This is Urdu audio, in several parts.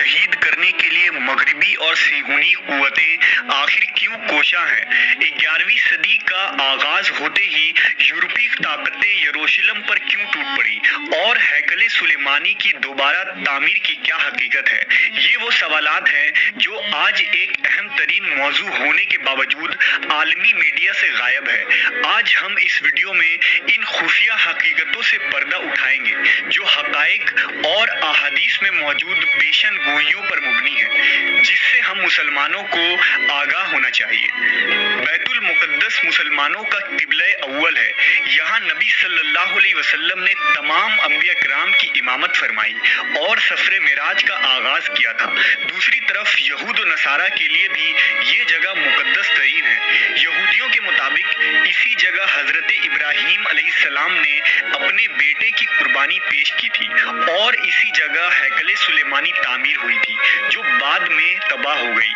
شہید کرنے کے لیے مغربی اور صہیونی قوتیں آخر کیوں کوشاں ہیں؟ 11ویں صدی کا آغاز ہوتے ہی یورپی طاقتیں یروشلم پر کیوں ٹوٹ پڑی اور ہیکل سلیمانی کی دوبارہ تعمیر کی کیا حقیقت ہے؟ یہ وہ سوالات ہیں جو آج ایک اہم ترین موضوع ہونے کے باوجود عالمی میڈیا سے غائب ہے۔ آج ہم اس ویڈیو میں ان خفیہ حقیقتوں سے پردہ اٹھائیں گے جو حقائق اور احادیث میں موجود پیشن گوئیوں پر مبنی ہے، جس سے ہم مسلمانوں کو آگاہ ہونا چاہیے۔ بیت المقدس مسلمانوں کا قبلہ اول ہے۔ یہاں نبی صلی اللہ علیہ وسلم نے تمام انبیاء کرام کی امامت فرمائی اور سفر معراج کا آغاز کیا تھا۔ دوسری طرف یہود و نصارہ کے لیے بھی یہ جگہ مقدس ترین ہے۔ یہودیوں کے مطابق اسی جگہ حضرت ابراہیم علیہ السلام نے اپنے بیٹے کی قربانی پیش کی تھی اور اسی جگہ ہیکل سلیمانی تعمیر ہوئی تھی جو بعد میں تباہ ہو گئی۔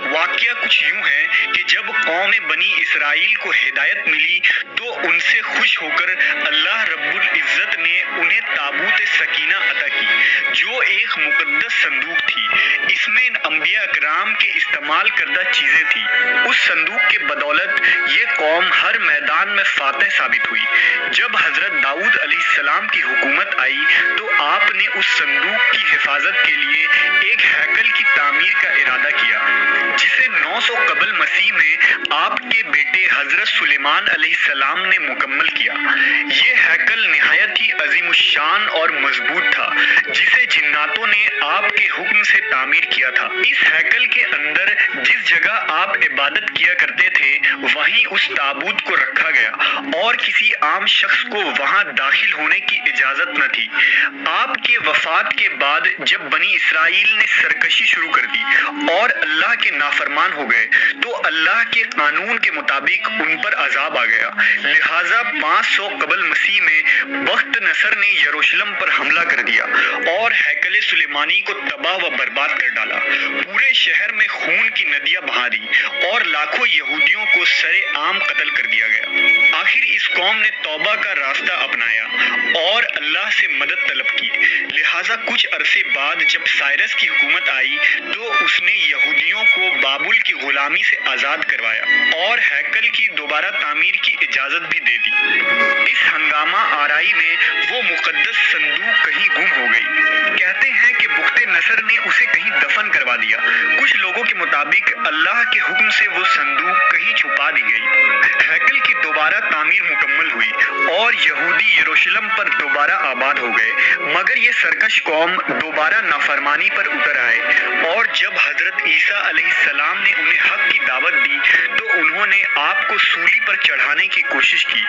واقعہ کچھ یوں ہے کہ جب قوم بنی اسرائیل کو ہدایت ملی تو ان سے خوش ہو کر اللہ رب العزت نے انہیں تابوت سکینہ عطا کی جو ایک مقدس صندوق تھی۔ اس میں انبیاء اکرام کے استعمال کردہ چیزیں تھیں۔ اس صندوق کے بدولت یہ قوم ہر میدان میں فاتح ثابت ہوئی۔ جب حضرت داؤد علیہ السلام کی حکومت آئی تو آپ نے اس صندوق کی حفاظت کے لیے ایک ہیکل کی تعمیر کا ارادہ کیا جسے 900 قبل مسیح میں آپ کے بیٹے حضرت سلیمان علیہ السلام نے مکمل کیا۔ یہ ہیکل نہایت ہی عظیم الشان اور مضبوط تھا جسے جناتوں نے آپ کے حکم سے تعمیر کیا تھا۔ اس ہیکل کے اندر جس جگہ آپ عبادت کیا کرتے تھے وہیں اس تابوت کو رکھا گیا اور کسی عام شخص کو وہاں داخل ہونے کی اجازت نہ تھی۔ آپ کے وفات کے بعد جب بنی اسرائیل نے سرکشی شروع کر دی اور اللہ کے نافرمان ہو گئے تو اللہ کے قانون کے مطابق ان پر عذاب آ گیا۔ لہٰذا 500 قبل مسیح میں بخت نصر نے یروشلم پر حملہ کر دیا اور ہیکل سلیمانی کو تباہ و برباد کر ڈالا۔ پورے شہر میں خون کی ندیاں بہا دی اور لاکھوں یہودیوں کو سرے عام قتل کر دیا گیا۔ آخر اس قوم نے توبہ کا راستہ اپنایا اور اللہ سے مدد طلب کی۔ لہٰذا کچھ عرصے بعد جب سائرس کی حکومت آئی تو اس نے یہودیوں کو بابل کی غلامی سے آزاد کروایا اور ہیکل کی دوبارہ تعمیر کی اجازت بھی دے دی۔ اس ہنگامہ آرائی میں وہ مقدس صندوق کہیں گم ہو گئی۔ کہتے ہیں کہ بخت نصر نے اسے کہیں دفن کروا دیا۔ کچھ لوگوں کے مطابق اللہ کے حکم سے وہ صندوق کہیں چھپا دی گئی۔ ہیکل کی دوبارہ تعمیر مکمل ہوئی اور یہودی یروشلم پر دوبارہ آباد ہو گئے، مگر یہ سرکش قوم دوبارہ نافرمانی پر اتر آئے اور جب حضرت عیسیٰ علیہ السلام نے انہیں حق کی دعوت دی تو انہوں نے آپ کو سولی پر چڑھانے کی کوشش کی۔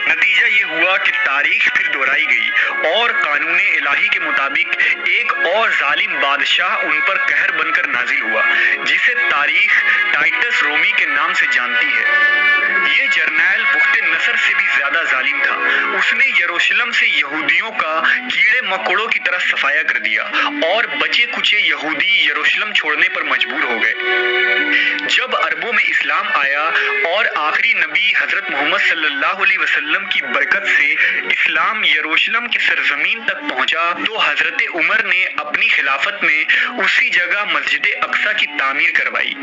نتیجہ یہ ہوا کہ تاریخ پھر دہرائی گئی اور قانون الہی کے مطابق ایک اور ظالم بادشاہ ان پر قہر بن کر نازل ہوا جسے تاریخ ٹائٹس رومی کے نام سے جانتی ہے۔ یہ جرنیل بخت نصر سے بھی زیادہ ظالم تھا۔ اس نے یروشلم سے یہودیوں کا کیڑے مکوڑوں کی طرح صفایا کر دیا اور بچے کچے یہودی یروشلم چھوڑنے پر مجبور ہو گئے۔ جب عربوں میں اسلام آیا اور آخری نبی حضرت محمد صلی اللہ علیہ وسلم کی برکت سے اسلام یروشلم کی سرزمین تک پہنچا تو حضرت عمر نے اپنی خلافت میں اسی جگہ مسجد اقصی کی تعمیر کروائی۔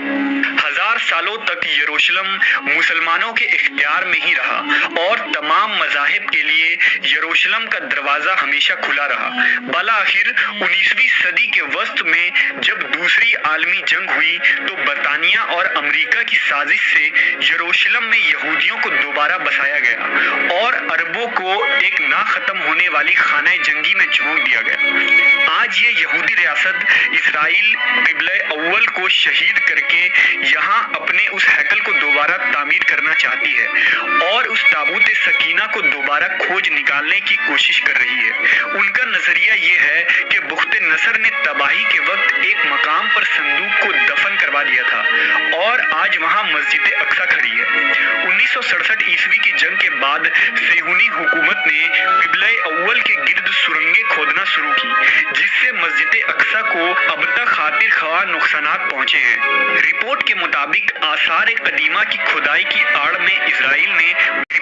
1000 سالوں تک یروشلم مسلمانوں کے اختیار میں ہی رہا اور تمام مذاہب کے لیے یروشلم کا دروازہ ہمیشہ کھلا رہا۔ بالآخر 19ویں صدی کے وسط میں جب دوسری عالمی جنگ ہوئی تو برطانیہ اور امریکہ کی سازش سے یروشلم میں یہودیوں کو دوبارہ بسایا گیا اور عربوں کو ایک نہ ختم ہونے والی خانہ جنگی میں جھونک دیا گیا۔ آج یہ یہودی ریاست اسرائیل قبلہ اول کو شہید کر کے یہاں اپنے اس ہیکل کو دوبارہ تعمیر کرنا چاہتی ہے اور اس تابوت سکینہ کو دوبارہ کھوج نکالنے کی کوشش کر رہی ہے۔ ان کا نظریہ یہ ہے کہ بخت نصر نے تباہی کے وقت ایک مقام پر صندوق کو دفن کروا دیا تھا اور آج وہاں مسجد اقصی کھڑی ہے۔ 1967 عیسوی کی جنگ کے بعد صہیونی حکومت نے قبلہ اول کے گرد سرنگیں کھودنا شروع کی جس سے مسجد اقصی کو اب تک خاطر خواہ نقصانات پہنچے ہیں۔ رپورٹ کے مطابق آثار قدیمہ کی کھدائی کی آڑ میں اسرائیل نے